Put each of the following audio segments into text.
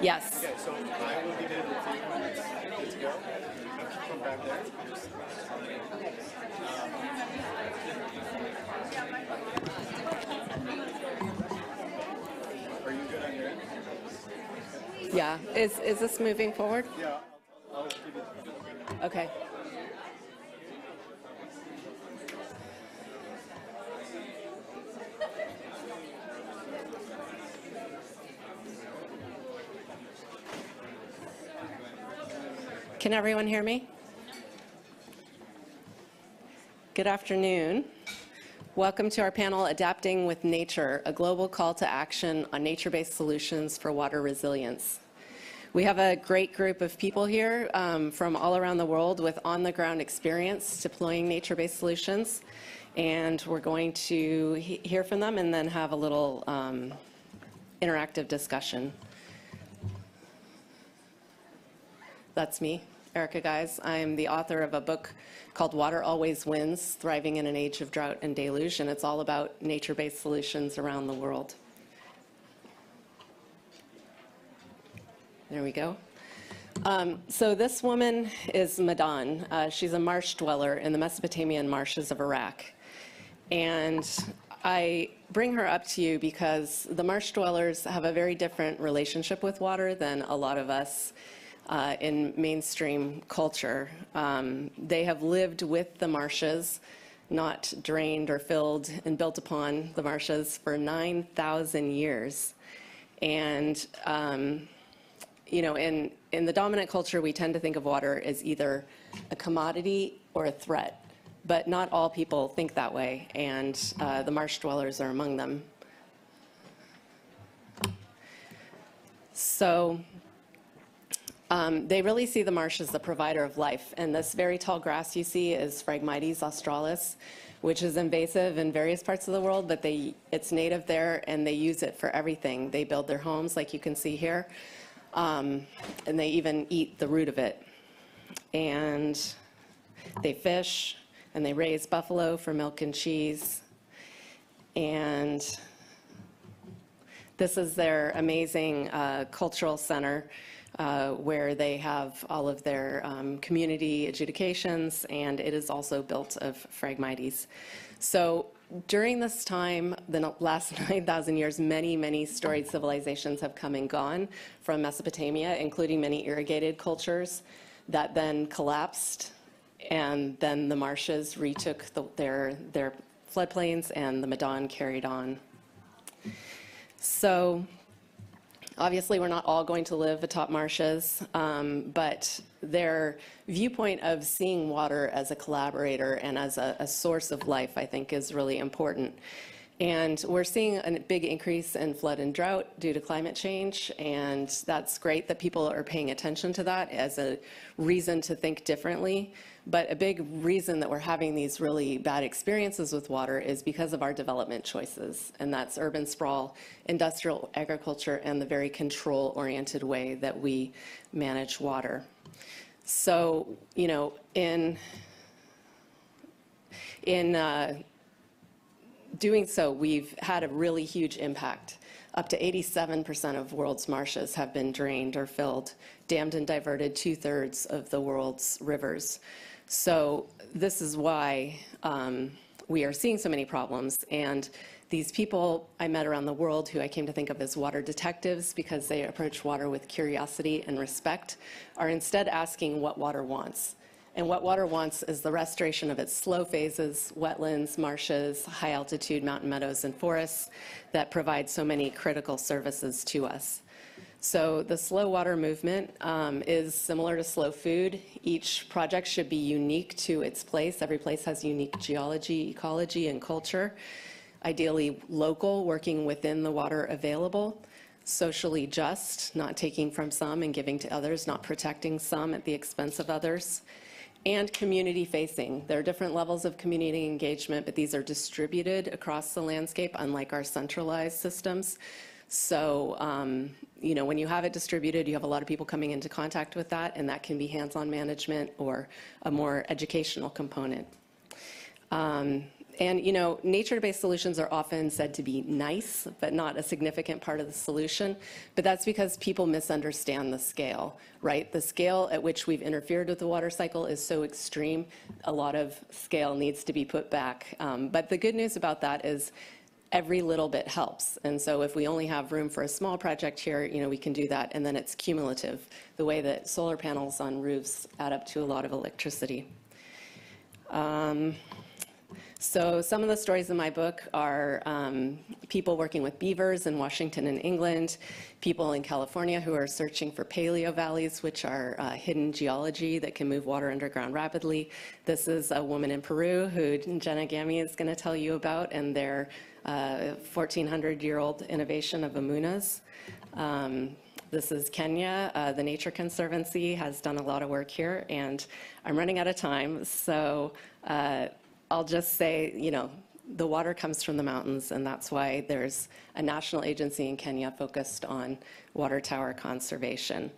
Yes. Okay, so I will give it a few minutes. Good to go. From back there. Are you good on your end? Yeah. Is this moving forward? Yeah, I'll give it. Okay. Can everyone hear me? Good afternoon. Welcome to our panel, Adapting with Nature, a global call to action on nature-based solutions for water resilience. We have a great group of people here from all around the world with on-the-ground experience deploying nature-based solutions, and we're going to hear from them and then have a little interactive discussion. That's me, Erica Guys. I'm the author of a book called Water Always Wins, Thriving in an Age of Drought and Deluge, and it's all about nature-based solutions around the world. There we go. So this woman is Madan. She's a marsh dweller in the Mesopotamian marshes of Iraq. And I bring her up to you because the marsh dwellers have a very different relationship with water than a lot of us in mainstream culture. They have lived with the marshes, not drained or filled and built upon the marshes for 9,000 years. And you know, in the dominant culture, we tend to think of water as either a commodity or a threat, but not all people think that way, and the marsh dwellers are among them. So they really see the marsh as the provider of life, and this very tall grass you see is Phragmites australis, which is invasive in various parts of the world, but it's native there, and they use it for everything. They build their homes, like you can see here. And they even eat the root of it. And they fish, and they raise buffalo for milk and cheese. And this is their amazing cultural center where they have all of their community adjudications, and it is also built of Phragmites. So during this time, the last 9,000 years, many storied civilizations have come and gone from Mesopotamia, including many irrigated cultures that then collapsed, and then the marshes retook their floodplains, and the Madan carried on. So obviously, we're not all going to live atop marshes, but their viewpoint of seeing water as a collaborator and as a source of life, I think, is really important. And we're seeing a big increase in flood and drought due to climate change, and that's great that people are paying attention to that as a reason to think differently. But a big reason that we're having these really bad experiences with water is because of our development choices, and that's urban sprawl, industrial agriculture, and the very control-oriented way that we manage water. So, you know, in doing so, we've had a really huge impact. Up to 87% of world's marshes have been drained or filled, dammed and diverted 2/3 of the world's rivers. So this is why we are seeing so many problems. And these people I met around the world, who I came to think of as water detectives because they approach water with curiosity and respect, are instead asking what water wants. And what water wants is the restoration of its slow phases, wetlands, marshes, high altitude mountain meadows, and forests that provide so many critical services to us. So the slow water movement is similar to slow food. Each project should be unique to its place. Every place has unique geology, ecology, and culture. Ideally local, working within the water available. Socially just, not taking from some and giving to others, not protecting some at the expense of others. And community facing. There are different levels of community engagement, but these are distributed across the landscape, unlike our centralized systems. So, you know, when you have it distributed, you have a lot of people coming into contact with that, and that can be hands-on management or a more educational component. And, you know, nature-based solutions are often said to be nice, but not a significant part of the solution. But that's because people misunderstand the scale, right? The scale at which we've interfered with the water cycle is so extreme, a lot of scale needs to be put back. But the good news about that is every little bit helps. And so if we only have room for a small project here, you know, we can do that. And then it's cumulative, the way that solar panels on roofs add up to a lot of electricity. So some of the stories in my book are people working with beavers in Washington and England, people in California who are searching for paleo valleys, which are hidden geology that can move water underground rapidly. This is a woman in Peru who Jenna Gami is going to tell you about, and their 1,400-year-old innovation of amunas. This is Kenya. The Nature Conservancy has done a lot of work here, and I'm running out of time, so I'll just say, you know, the water comes from the mountains, and that's why there's a national agency in Kenya focused on water tower conservation.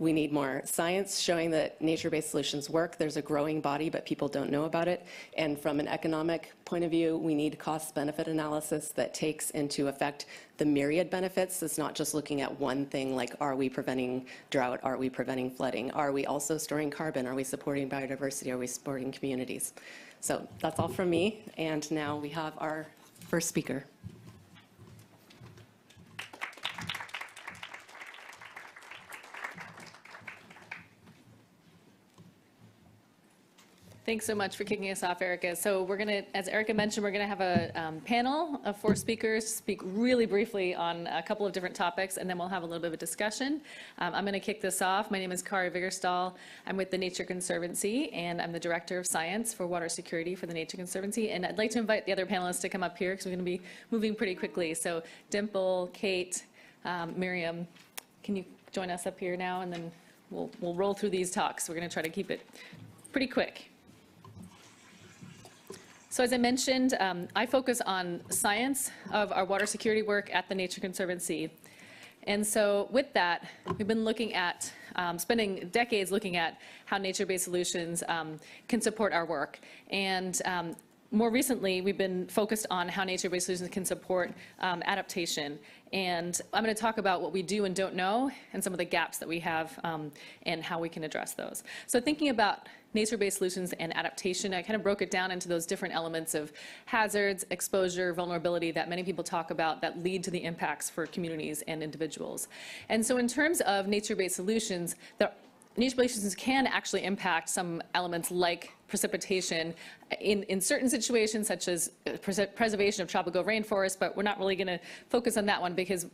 We need more science showing that nature-based solutions work. There's a growing body, but people don't know about it. And from an economic point of view, we need cost-benefit analysis that takes into effect the myriad benefits. It's not just looking at one thing, like, are we preventing drought? Are we preventing flooding? Are we also storing carbon? Are we supporting biodiversity? Are we supporting communities? So that's all from me. And now we have our first speaker. Thanks so much for kicking us off, Erica. So we're going to, as Erica mentioned, we're going to have a panel of 4 speakers speak really briefly on a couple of different topics, and then we'll have a little bit of a discussion. I'm going to kick this off. My name is Kari Viggerstall. I'm with the Nature Conservancy, and I'm the Director of Science for Water Security for the Nature Conservancy. And I'd like to invite the other panelists to come up here because we're going to be moving pretty quickly. So Dimple, Kate, Miriam, can you join us up here now? And then we'll roll through these talks. We're going to try to keep it pretty quick. So as I mentioned, I focus on science of our water security work at the Nature Conservancy. And so with that, we've been looking at, spending decades looking at how nature-based solutions can support our work. And more recently, we've been focused on how nature-based solutions can support adaptation. And I'm going to talk about what we do and don't know and some of the gaps that we have and how we can address those. So thinking about nature-based solutions and adaptation, I kind of broke it down into those different elements of hazards, exposure, vulnerability that many people talk about that lead to the impacts for communities and individuals. And so in terms of nature-based solutions, nature-based solutions can actually impact some elements like precipitation in certain situations, such as preservation of tropical rainforests, but we're not really going to focus on that one because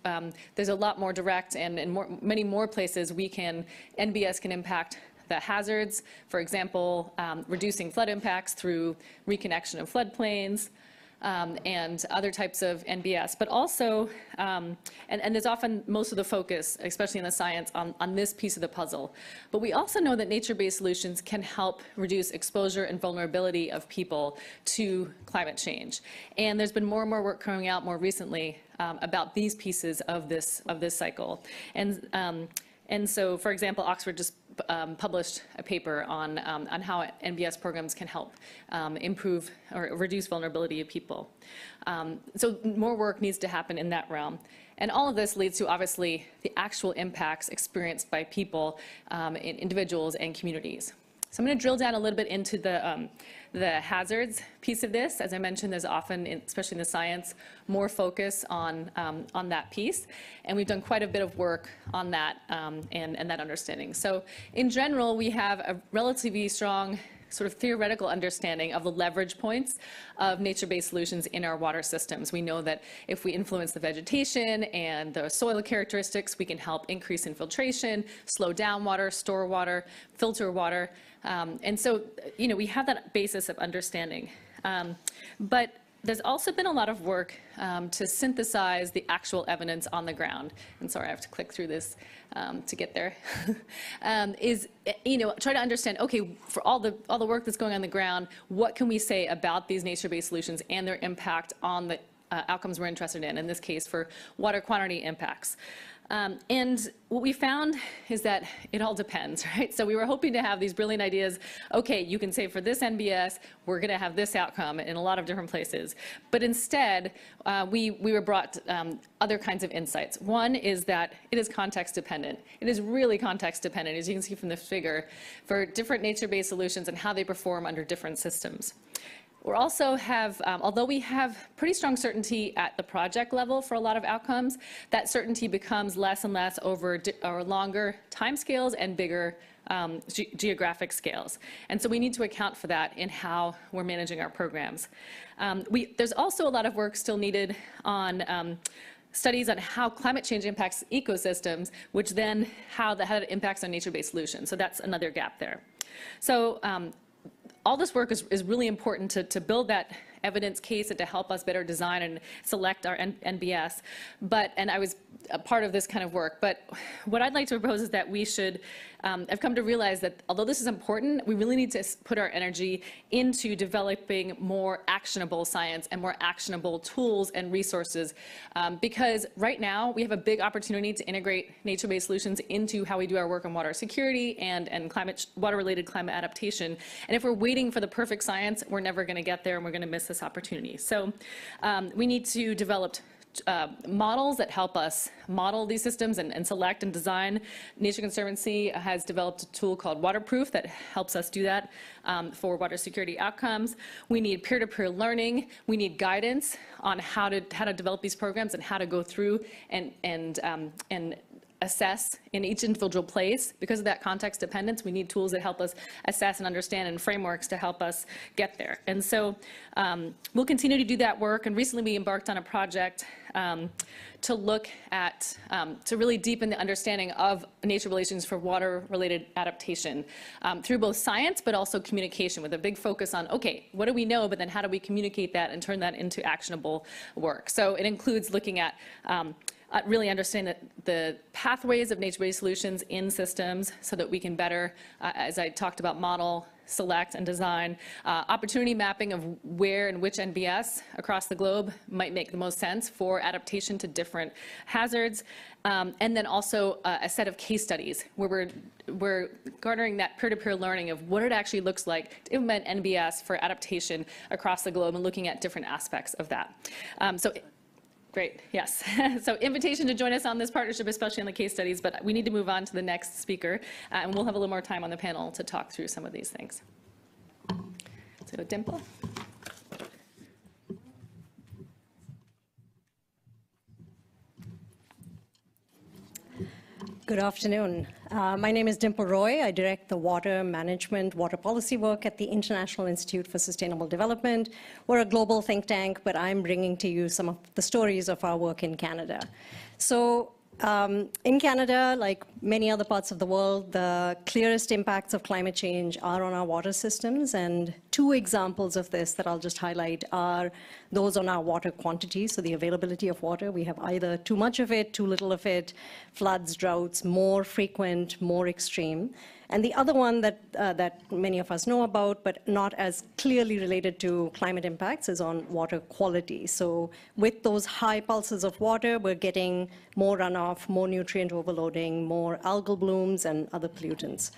there's a lot more direct and in many more places NBS can impact the hazards, for example, reducing flood impacts through reconnection of floodplains and other types of NBS. But also, and there's often most of the focus, especially in the science, on this piece of the puzzle. But we also know that nature-based solutions can help reduce exposure and vulnerability of people to climate change. And there's been more and more work coming out more recently about these pieces of this cycle. And so, for example, Oxford just published a paper on how NBS programs can help improve or reduce vulnerability of people. So more work needs to happen in that realm. And all of this leads to, obviously, the actual impacts experienced by people, individuals, and communities. So I'm going to drill down a little bit into the hazards piece of this. As I mentioned, there's often, especially in the science, more focus on that piece. And we've done quite a bit of work on that and that understanding. So in general, we have a relatively strong sort of theoretical understanding of the leverage points of nature-based solutions in our water systems. We know that if we influence the vegetation and the soil characteristics, we can help increase infiltration, slow down water, store water, filter water. And so, you know, we have that basis of understanding. But there's also been a lot of work to synthesize the actual evidence on the ground. And sorry, I have to click through this to get there. Try to understand, okay, for all the work that's going on the ground, what can we say about these nature-based solutions and their impact on the outcomes we're interested in this case for water quantity impacts. And what we found is that it all depends, right? So we were hoping to have these brilliant ideas. Okay, you can say for this NBS, we're going to have this outcome in a lot of different places. But instead, we were brought other kinds of insights. One is that it is context dependent. It is really context dependent, as you can see from the figure, for different nature-based solutions and how they perform under different systems. We also have, although we have pretty strong certainty at the project level for a lot of outcomes, that certainty becomes less and less over longer timescales and bigger geographic scales. And so we need to account for that in how we're managing our programs. There's also a lot of work still needed on studies on how climate change impacts ecosystems, which then how it impacts on nature-based solutions. So that's another gap there. So all this work is really important to build that evidence case and to help us better design and select our NBS. And I was a part of this kind of work. But what I'd like to propose is that we should, I've come to realize that although this is important, we really need to put our energy into developing more actionable science and more actionable tools and resources. Because right now we have a big opportunity to integrate nature-based solutions into how we do our work on water security and water-related climate adaptation. And if we're waiting for the perfect science, we're never going to get there and we're going to miss this opportunity. So we need to develop models that help us model these systems and select and design. Nature Conservancy has developed a tool called Waterproof that helps us do that for water security outcomes. We need peer-to-peer learning. We need guidance on how to develop these programs and how to go through and assess in each individual place. Because of that context dependence, we need tools that help us assess and understand and frameworks to help us get there. And so we'll continue to do that work. And recently we embarked on a project to look at, to really deepen the understanding of nature relations for water-related adaptation through both science but also communication, with a big focus on, okay, what do we know, but then how do we communicate that and turn that into actionable work? So it includes looking at really understand the pathways of nature-based solutions in systems so that we can better, as I talked about, model, select, and design. Opportunity mapping of where and which NBS across the globe might make the most sense for adaptation to different hazards. And then also a set of case studies where we're garnering that peer-to-peer learning of what it actually looks like to implement NBS for adaptation across the globe and looking at different aspects of that. Great, yes. So invitation to join us on this partnership, especially on the case studies, but we need to move on to the next speaker, and we'll have a little more time on the panel to talk through some of these things. So Dimple. Good afternoon. My name is Dimple Roy. I direct the water management, water policy work at the International Institute for Sustainable Development. We're a global think tank, but I'm bringing to you some of the stories of our work in Canada. So in Canada, like many other parts of the world, the clearest impacts of climate change are on our water systems. And two examples of this that I'll just highlight are those on our water quantity, so the availability of water. We have either too much of it, too little of it, floods, droughts, more frequent, more extreme. And the other one that many of us know about, but not as clearly related to climate impacts, is on water quality. So with those high pulses of water, we're getting more runoff, more nutrient overloading, more algal blooms, and other pollutants.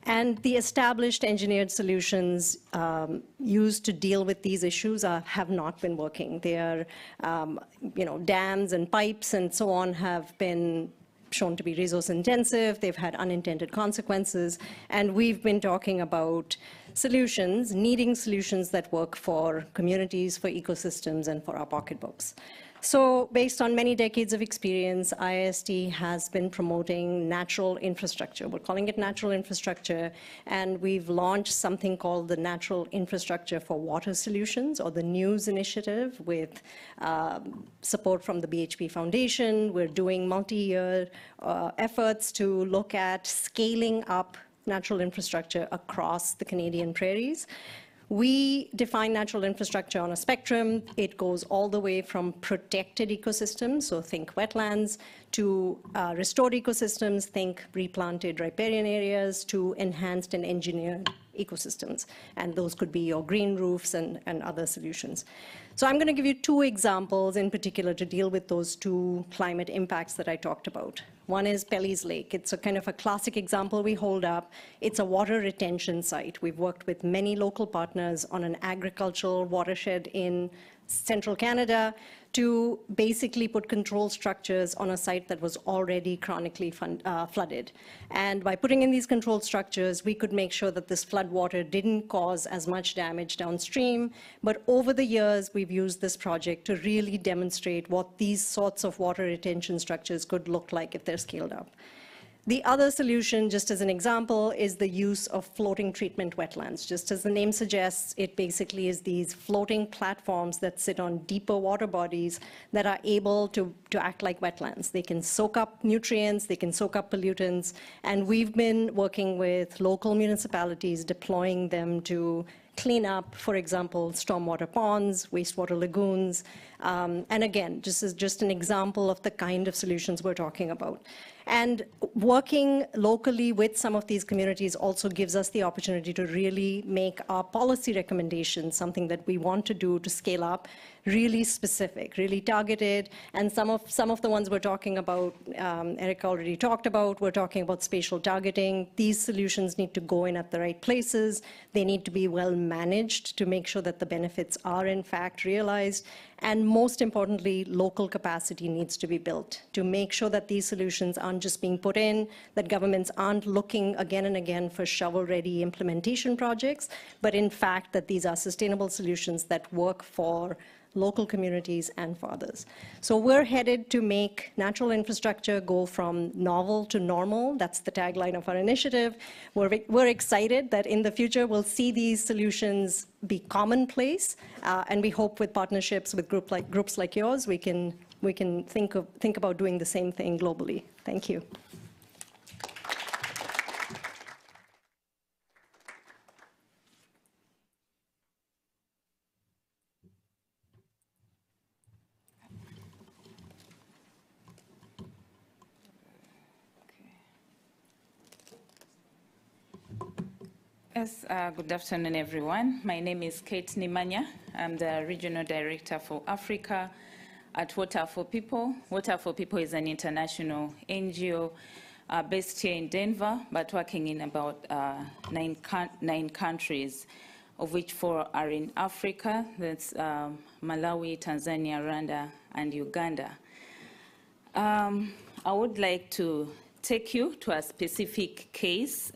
And the established engineered solutions used to deal with these issues have not been working. They are, dams and pipes and so on have been shown to be resource intensive. They've had unintended consequences. And we've been talking about solutions, needing solutions that work for communities, for ecosystems, and for our pocketbooks. So based on many decades of experience, IIST has been promoting natural infrastructure. We're calling it natural infrastructure, and we've launched something called the Natural Infrastructure for Water Solutions, or the NEWS initiative, with support from the BHP Foundation. We're doing multi-year efforts to look at scaling up natural infrastructure across the Canadian prairies. We define natural infrastructure on a spectrum. It goes all the way from protected ecosystems, so think wetlands, to restored ecosystems, think replanted riparian areas, to enhanced and engineered ecosystems. And those could be your green roofs and other solutions. So I'm going to give you two examples in particular to deal with those two climate impacts that I talked about. One is Pelly's Lake. It's a kind of a classic example we hold up. It's a water retention site. We've worked with many local partners on an agricultural watershed in central Canada to basically put control structures on a site that was already chronically flooded. And by putting in these control structures, we could make sure that this flood water didn't cause as much damage downstream. But over the years, we've used this project to really demonstrate what these sorts of water retention structures could look like if they're scaled up. The other solution, just as an example, is the use of floating treatment wetlands. Just as the name suggests, it basically is these floating platforms that sit on deeper water bodies that are able to act like wetlands. They can soak up nutrients, they can soak up pollutants, and we've been working with local municipalities deploying them to clean up, for example, stormwater ponds, wastewater lagoons. And again, this is just an example of the kind of solutions we're talking about. And working locally with some of these communities also gives us the opportunity to really make our policy recommendations, something that we want to do to scale up, really specific, really targeted. And some of the ones we're talking about, Eric already talked about, we're talking about spatial targeting. These solutions need to go in at the right places. They need to be well managed to make sure that the benefits are in fact realized. And most importantly, local capacity needs to be built to make sure that these solutions aren't just being put in, that governments aren't looking again and again for shovel-ready implementation projects, but in fact that these are sustainable solutions that work for local communities and for others. So we're headed to make natural infrastructure go from novel to normal. That's the tagline of our initiative. We're excited that in the future we'll see these solutions be commonplace, and we hope with partnerships with groups like yours, we can think about doing the same thing globally. Thank you. Yes, good afternoon, everyone. My name is Kate Nimanya. I'm the Regional Director for Africa at Water for People. Water for People is an international NGO based here in Denver, but working in about 9 countries, of which 4 are in Africa. That's Malawi, Tanzania, Rwanda, and Uganda. I would like to take you to a specific case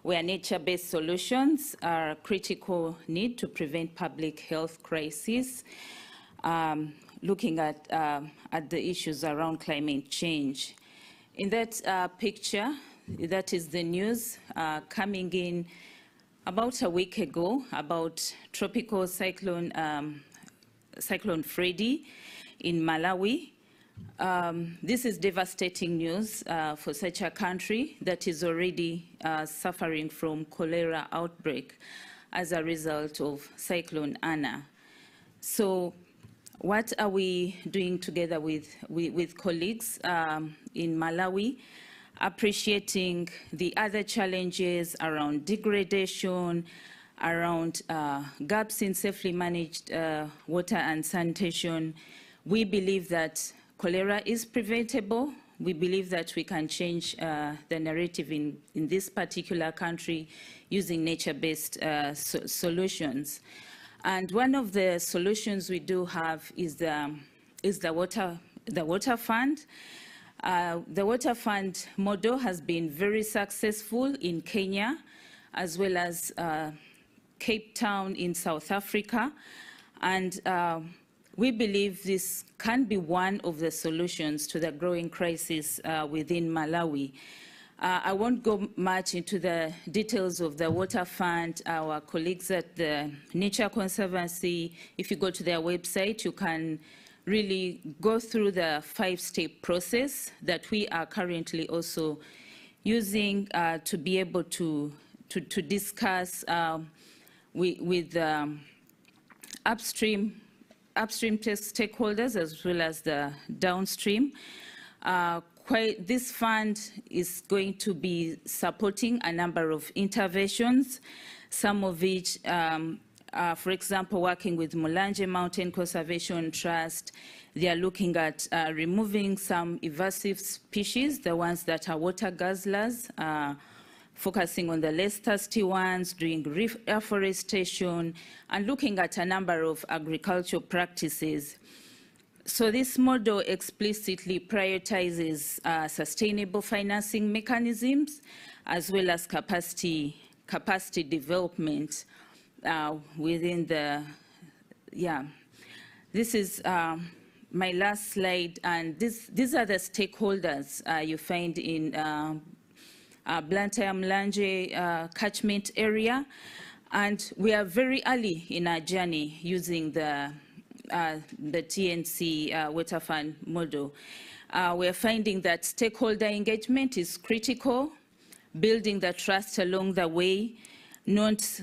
where nature-based solutions are a critical need to prevent public health crises, looking at the issues around climate change. In that picture, that is the news coming in about a week ago about tropical cyclone Freddy in Malawi. This is devastating news for such a country that is already suffering from cholera outbreak as a result of Cyclone Anna. So what are we doing together with colleagues in Malawi? Appreciating the other challenges around degradation, around gaps in safely managed water and sanitation. We believe that cholera is preventable. We believe that we can change the narrative in this particular country using nature-based solutions. And one of the solutions we do have is the water fund. The water fund model has been very successful in Kenya, as well as Cape Town in South Africa. And we believe this can be one of the solutions to the growing crisis within Malawi. I won't go much into the details of the water fund. Our colleagues at the Nature Conservancy, if you go to their website, you can really go through the 5-step process that we are currently also using to be able to discuss with upstream stakeholders as well as the downstream this fund is going to be supporting a number of interventions, some of which, for example, working with Mulanje Mountain Conservation Trust. They are looking at removing some invasive species, the ones that are water guzzlers, focusing on the less thirsty ones, doing reforestation, and looking at a number of agricultural practices. So this model explicitly prioritizes sustainable financing mechanisms as well as capacity development within the, This is my last slide, and these are the stakeholders you find in Blantyre Mulanje catchment area, and we are very early in our journey using the TNC Water Fund model. We are finding that stakeholder engagement is critical, building the trust along the way, not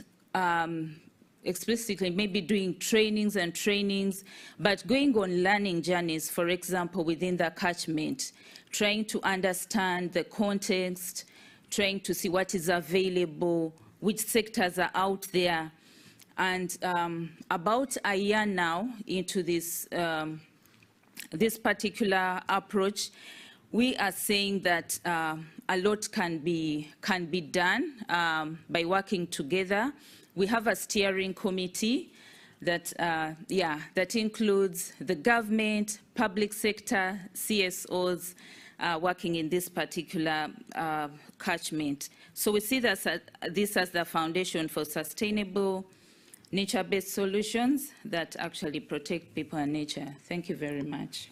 explicitly maybe doing trainings, but going on learning journeys, for example, within the catchment, trying to understand the context, trying to see what is available, which sectors are out there. And about a year now into this, this particular approach, we are saying that a lot can be done by working together. We have a steering committee that, that includes the government, public sector, CSOs working in this particular catchment. So we see this as the foundation for sustainable, nature-based solutions that actually protect people and nature. Thank you very much.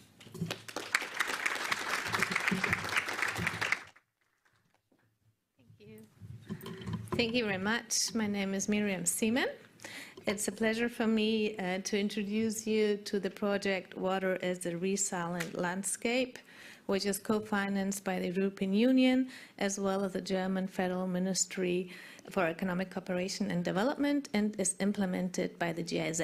Thank you very much. My name is Miriam Seaman. It's a pleasure for me to introduce you to the project Water as a Resilient Landscape, which is co-financed by the European Union as well as the German Federal Ministry for Economic Cooperation and Development, and is implemented by the GIZ.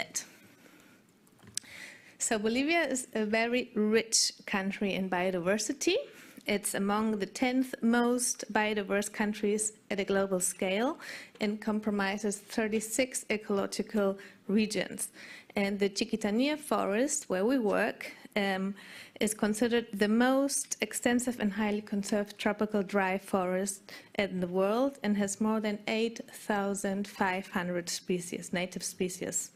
So Bolivia is a very rich country in biodiversity. It's among the 10th most biodiverse countries at a global scale and comprises 36 ecological regions. And the Chiquitania forest, where we work, is considered the most extensive and highly conserved tropical dry forest in the world and has more than 8,500 species, native species.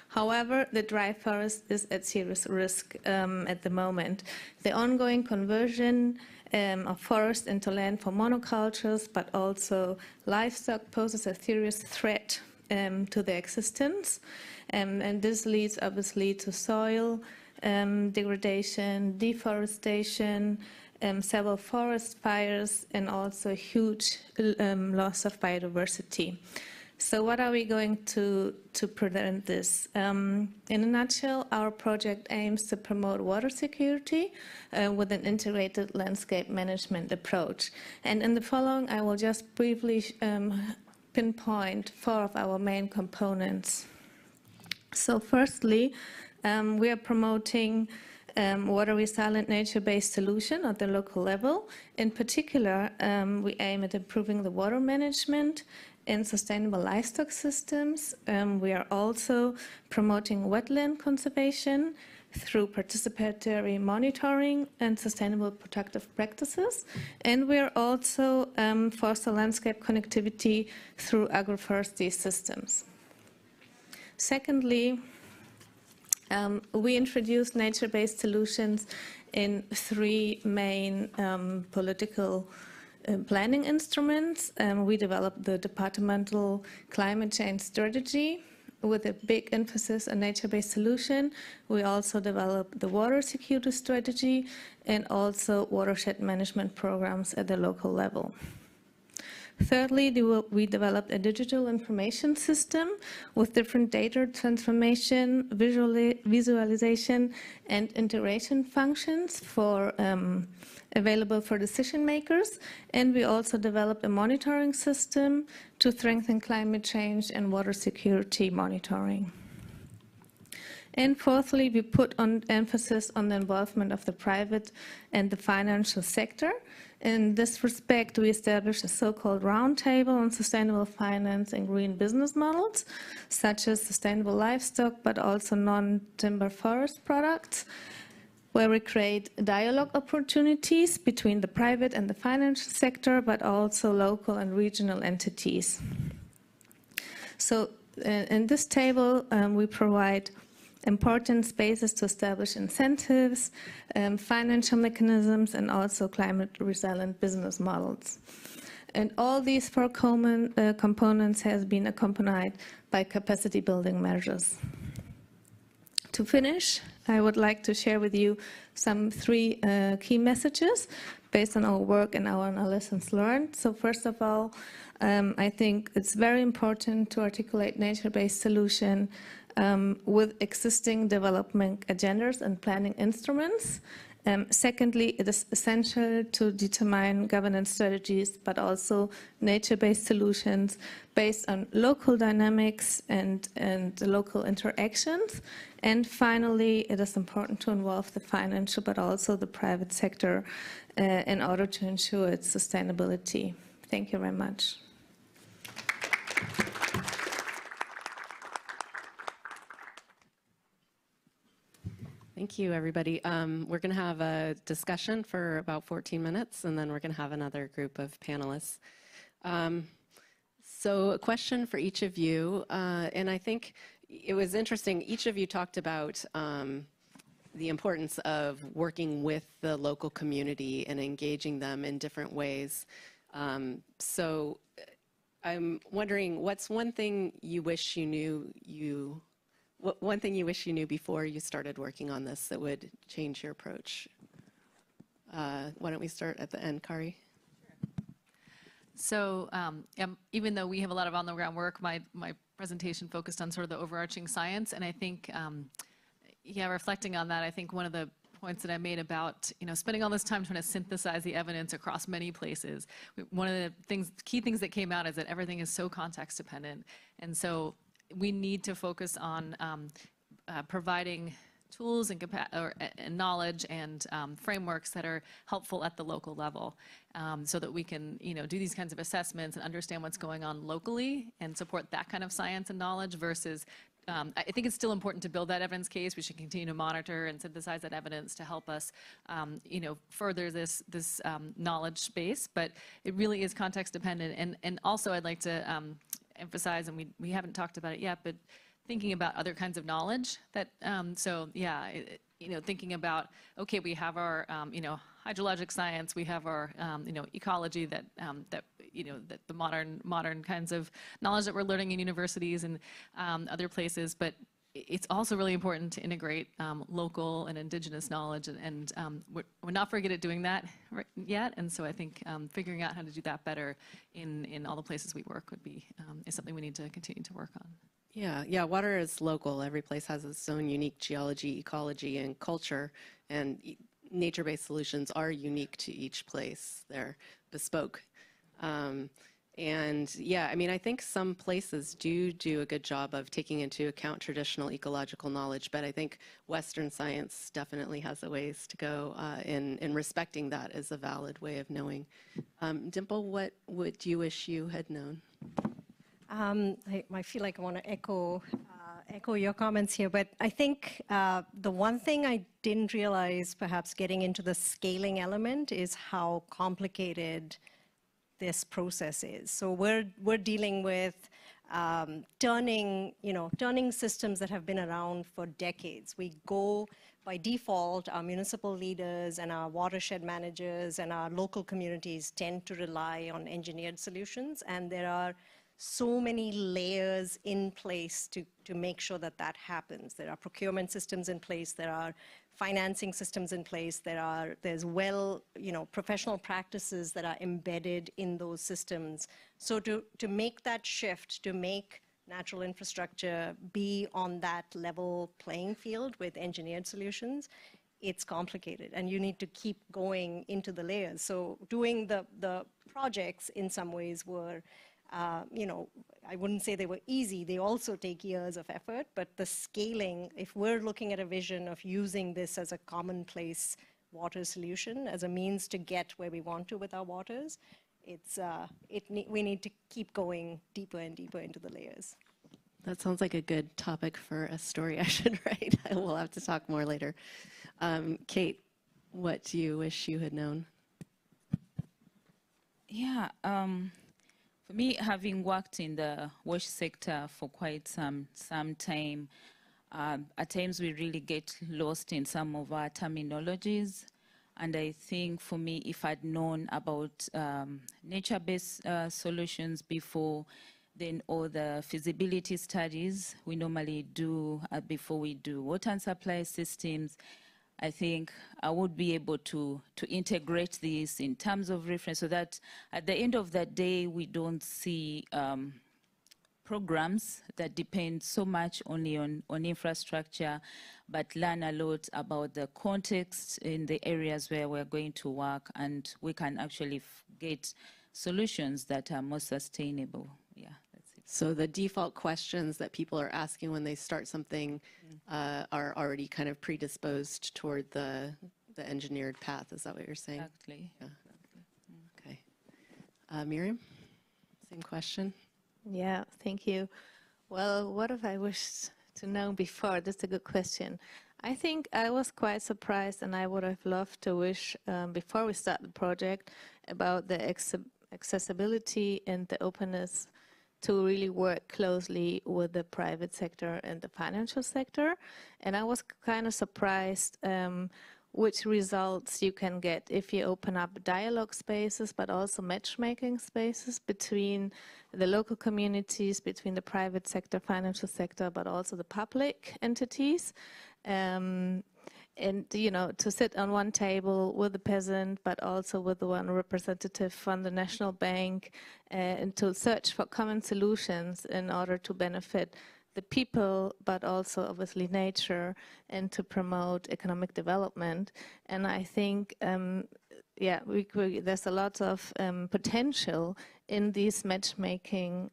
However, the dry forest is at serious risk at the moment. The ongoing conversion of forest into land for monocultures, but also livestock, poses a serious threat to their existence. And this leads obviously to soil degradation, deforestation, several forest fires, and also huge loss of biodiversity. So what are we going to prevent this? In a nutshell, our project aims to promote water security with an integrated landscape management approach. And in the following, I will just briefly pinpoint 4 of our main components. So firstly, we are promoting water resilient nature-based solution at the local level. In particular, we aim at improving the water management and sustainable livestock systems. We are also promoting wetland conservation through participatory monitoring and sustainable productive practices. And we are also foster landscape connectivity through agroforestry systems. Secondly, we introduced nature-based solutions in 3 main political planning instruments. We developed the departmental climate change strategy with a big emphasis on nature-based solution. We also developed the water security strategy and also watershed management programs at the local level. Thirdly, we developed a digital information system with different data transformation, visualization, and integration functions available for decision makers. And we also developed a monitoring system to strengthen climate change and water security monitoring. And fourthly, we put on emphasis on the involvement of the private and the financial sector. In this respect, we established a so-called roundtable on sustainable finance and green business models, such as sustainable livestock, but also non-timber forest products, where we create dialogue opportunities between the private and the financial sector, but also local and regional entities. So in this table, we provide important spaces to establish incentives, financial mechanisms, and also climate-resilient business models. And all these four common components has been accompanied by capacity-building measures. To finish, I would like to share with you some three key messages based on our work and our lessons learned. So first of all, I think it's very important to articulate nature-based solution with existing development agendas and planning instruments. Secondly, it is essential to determine governance strategies, but also nature-based solutions based on local dynamics and local interactions. And finally, it is important to involve the financial, but also the private sector in order to ensure its sustainability. Thank you very much. Thank you, everybody. We're going to have a discussion for about 14 minutes, and then we're going to have another group of panelists. So a question for each of you, and I think it was interesting, each of you talked about the importance of working with the local community and engaging them in different ways. So I'm wondering, what's one thing you wish you knew one thing you wish you knew before you started working on this that would change your approach? Why don't we start at the end, Kari? So even though we have a lot of on-the-ground work, my presentation focused on sort of the overarching science, and I think, yeah, reflecting on that, I think one of the points that I made about, spending all this time trying to synthesize the evidence across many places, one of the key things that came out is that everything is so context dependent, and so we need to focus on providing tools and knowledge and frameworks that are helpful at the local level, so that we can do these kinds of assessments and understand what's going on locally and support that kind of science and knowledge versus I think it's still important to build that evidence case. We should continue to monitor and synthesize that evidence to help us further this knowledge base, but it really is context dependent. And also I'd like to emphasize, and we haven't talked about it yet, but thinking about other kinds of knowledge that, so yeah, thinking about, okay, we have our, hydrologic science, we have our, ecology that the modern kinds of knowledge that we're learning in universities and other places, but it's also really important to integrate local and indigenous knowledge, and we're not very good at doing that yet, and so I think figuring out how to do that better in all the places we work would be is something we need to continue to work on. Yeah, water is local. Every place has its own unique geology, ecology, and culture, and nature-based solutions are unique to each place. They're bespoke. And yeah, I mean, I think some places do a good job of taking into account traditional ecological knowledge, but I think Western science definitely has a ways to go in respecting that as a valid way of knowing. Dimple, what would you wish you had known? I feel like I want to echo your comments here, but I think the one thing I didn't realize, perhaps getting into the scaling element, is how complicated this process is. So we're dealing with turning systems that have been around for decades. We go by default, our municipal leaders and our watershed managers and our local communities tend to rely on engineered solutions, and there are so many layers in place to make sure that that happens. There are procurement systems in place, there are financing systems in place, there's professional practices that are embedded in those systems. So to make that shift, to make natural infrastructure be on that level playing field with engineered solutions, it's complicated, and you need to keep going into the layers. So doing the projects in some ways were You know, I wouldn't say they were easy. They also take years of effort, but the scaling, if we're looking at a vision of using this as a commonplace water solution, as a means to get where we want to with our waters, we need to keep going deeper and deeper into the layers. That sounds like a good topic for a story I should write. We'll have to talk more later. Kate, what do you wish you had known? Yeah, for me, having worked in the wash sector for quite some time, at times we really get lost in some of our terminologies. And I think for me, if I'd known about nature-based solutions before, then all the feasibility studies we normally do before we do water and supply systems, I think I would be able to integrate this in terms of reference so that at the end of the day, we don't see programs that depend so much only on infrastructure, but learn a lot about the context in the areas where we're going to work, and we can actually get solutions that are more sustainable. Yeah, that's it. So the default questions that people are asking when they start something are already kind of predisposed toward the engineered path. Is that what you're saying? Exactly. Yeah. Okay. Miriam, same question. Yeah, thank you. Well, what have I wished to know before? That's a good question. I think I was quite surprised, and I would have loved to wish before we start the project about the accessibility and the openness to really work closely with the private sector and the financial sector. And I was kind of surprised which results you can get if you open up dialogue spaces, but also matchmaking spaces between the local communities, between the private sector, financial sector, but also the public entities. And, you know, to sit on one table with the peasant, but also with the one representative from the National Bank, and to search for common solutions in order to benefit the people, but also obviously nature, and to promote economic development. And I think, yeah, there's a lot of potential in these matchmaking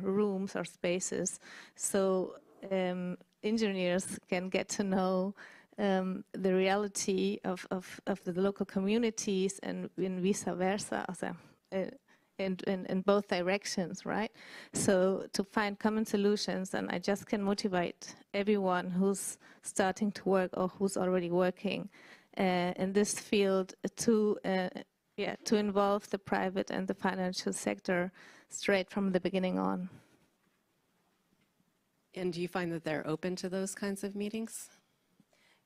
rooms or spaces. So engineers can get to know the reality of the local communities, and vice versa. In both directions, right? So to find common solutions, and I just can motivate everyone who's starting to work or who's already working in this field to involve the private and the financial sector straight from the beginning on. And do you find that they're open to those kinds of meetings?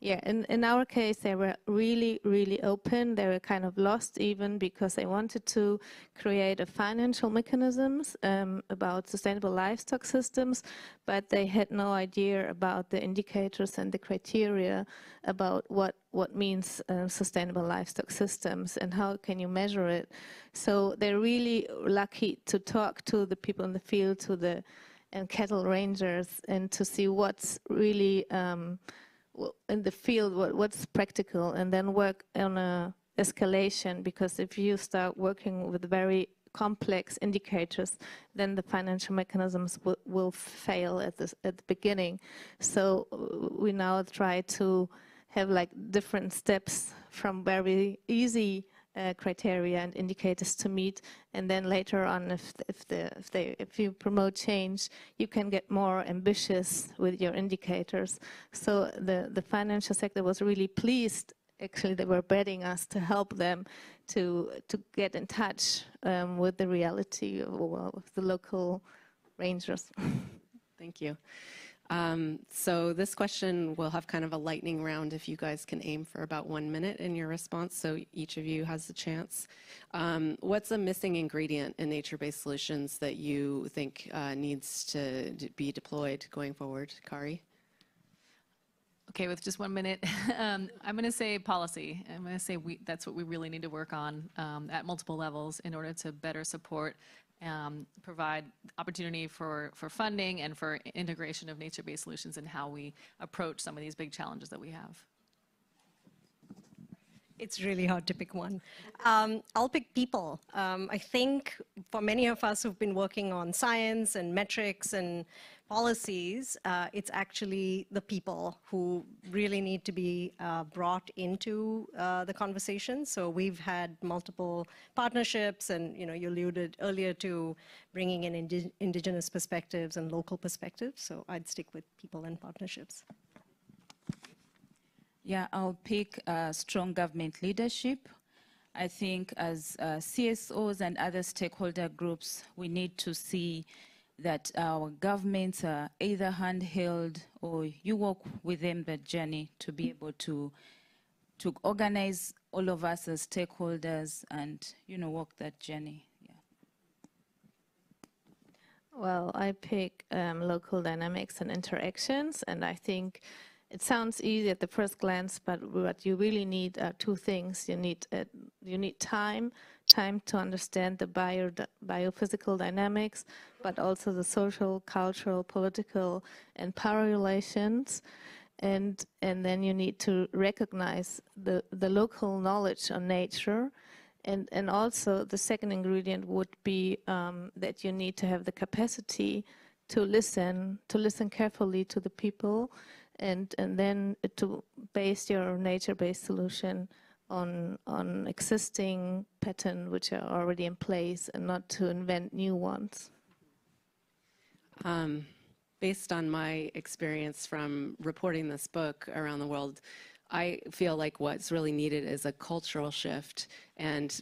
Yeah, in our case, they were really, really open. They were kind of lost even because they wanted to create a financial mechanisms about sustainable livestock systems, but they had no idea about the indicators and the criteria about what means sustainable livestock systems and how can you measure it. So they're really lucky to talk to the people in the field, to the cattle rangers, and to see what's really in the field, what's practical, and then work on a escalation, because if you start working with very complex indicators, then the financial mechanisms will fail at the beginning. So we now try to have like different steps from very easy criteria and indicators to meet, and then later on, if you promote change, you can get more ambitious with your indicators. So the financial sector was really pleased. Actually, they were betting us to help them to get in touch with the reality of the local rangers. Thank you. So this question will have kind of a lightning round if you guys can aim for about 1 minute in your response, so each of you has a chance. What's a missing ingredient in nature-based solutions that you think needs to be deployed going forward? Kari? Okay, with just 1 minute, I'm going to say policy. I'm going to say that's what we really need to work on at multiple levels in order to better support, provide opportunity for funding and for integration of nature-based solutions and how we approach some of these big challenges that we have. It's really hard to pick one. I'll pick people. I think for many of us who've been working on science and metrics and policies, it's actually the people who really need to be brought into the conversation. So we've had multiple partnerships, and you alluded earlier to bringing in indigenous perspectives and local perspectives. So I'd stick with people and partnerships. Yeah, I'll pick strong government leadership. I think as CSOs and other stakeholder groups, we need to see that our governments are either handheld or you walk with them the journey to be able to organize all of us as stakeholders and, walk that journey. Yeah. Well, I pick local dynamics and interactions, and I think it sounds easy at the first glance, but what you really need are two things. You need time to understand the biophysical dynamics, but also the social, cultural, political, and power relations. And then you need to recognize the local knowledge on nature. And also the second ingredient would be that you need to have the capacity to listen carefully to the people, and then to base your nature-based solution on existing patterns which are already in place and not to invent new ones. Based on my experience from reporting this book around the world, I feel like what's really needed is a cultural shift, and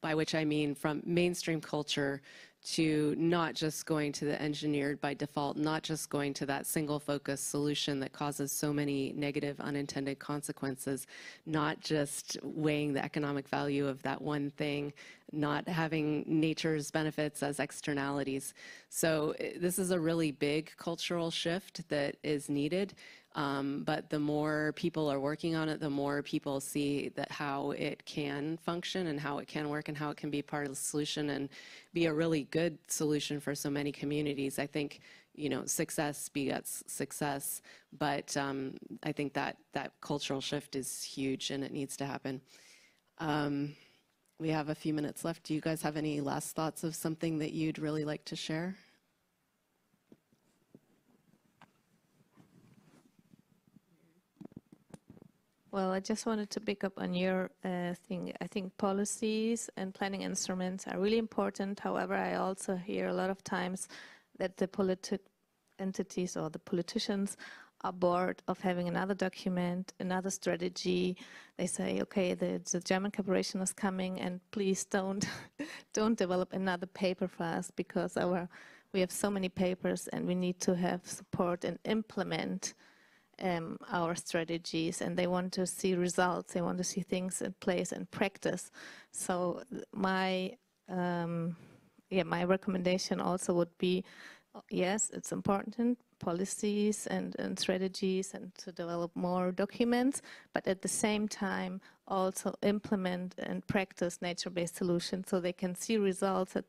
by which I mean from mainstream culture to not just going to the engineered by default, not just going to that single focus solution that causes so many negative unintended consequences, not just weighing the economic value of that one thing, not having nature's benefits as externalities. So this is a really big cultural shift that is needed. But the more people are working on it, the more people see that how it can function and how it can work and how it can be part of the solution and be a really good solution for so many communities. I think, success begets success, but I think that cultural shift is huge and it needs to happen. We have a few minutes left. Do you guys have any last thoughts of something that you'd really like to share? Well, I just wanted to pick up on your thing. I think policies and planning instruments are really important. However, I also hear a lot of times that the entities or the politicians are bored of having another document, another strategy. They say, okay, the German corporation is coming, and please don't develop another paper for us, because we have so many papers and we need to have support and implement our strategies, and they want to see results. They want to see things in place and practice. So my recommendation also would be, yes, it's important, policies and strategies, and to develop more documents, but at the same time also implement and practice nature-based solutions so they can see results at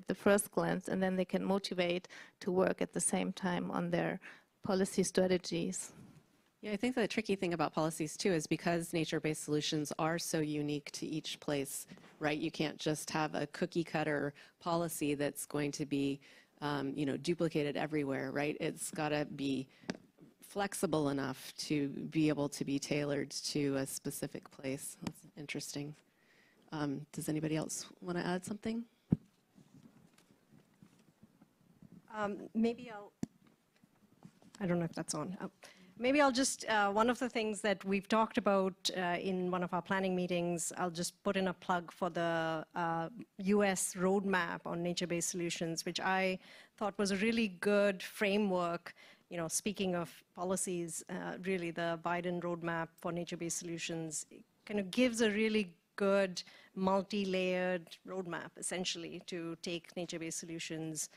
the first glance, and then they can motivate to work at the same time on their policy strategies. Yeah, I think the tricky thing about policies too is because nature-based solutions are so unique to each place, right? You can't just have a cookie-cutter policy that's going to be, duplicated everywhere, right? It's got to be flexible enough to be able to be tailored to a specific place. That's interesting. Does anybody else want to add something? I don't know if that's on. Maybe I'll just, one of the things that we've talked about in one of our planning meetings, I'll just put in a plug for the US roadmap on nature-based solutions, which I thought was a really good framework. Speaking of policies, really the Biden roadmap for nature-based solutions kind of gives a really good multi-layered roadmap, essentially, to take nature-based solutions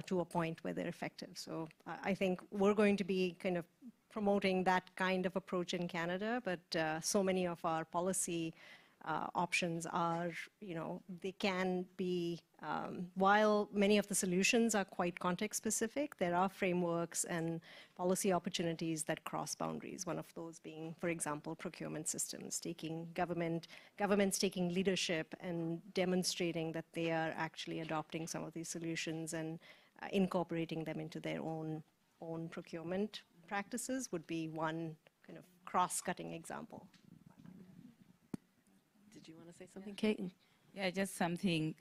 to a point where they're effective. So I think we're going to be kind of promoting that kind of approach in Canada, but so many of our policy options are, they can be, while many of the solutions are quite context specific, there are frameworks and policy opportunities that cross boundaries. One of those being, for example, procurement systems, governments taking leadership and demonstrating that they are actually adopting some of these solutions and incorporating them into their own procurement practices would be one kind of cross-cutting example. Did you want to say something, Kate? Yeah, just something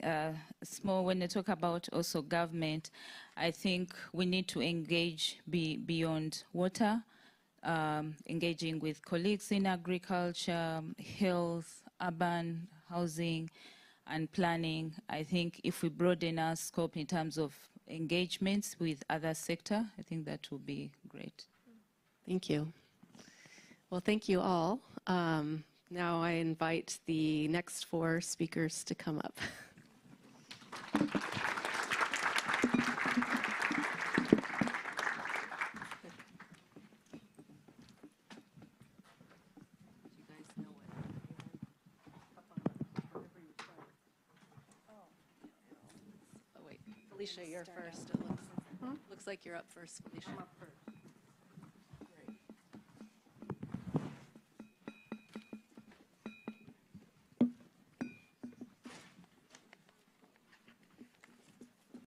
small. When you talk about also government, I think we need to engage beyond water, engaging with colleagues in agriculture, health, urban housing, and planning. I think if we broaden our scope in terms of engagements with other sector, I think that will be great. Thank you. Well, thank you all. Now I invite the next 4 speakers to come up. Oh, wait. Felicia, you're first. It looks like you're up first, Felicia. I'm up first.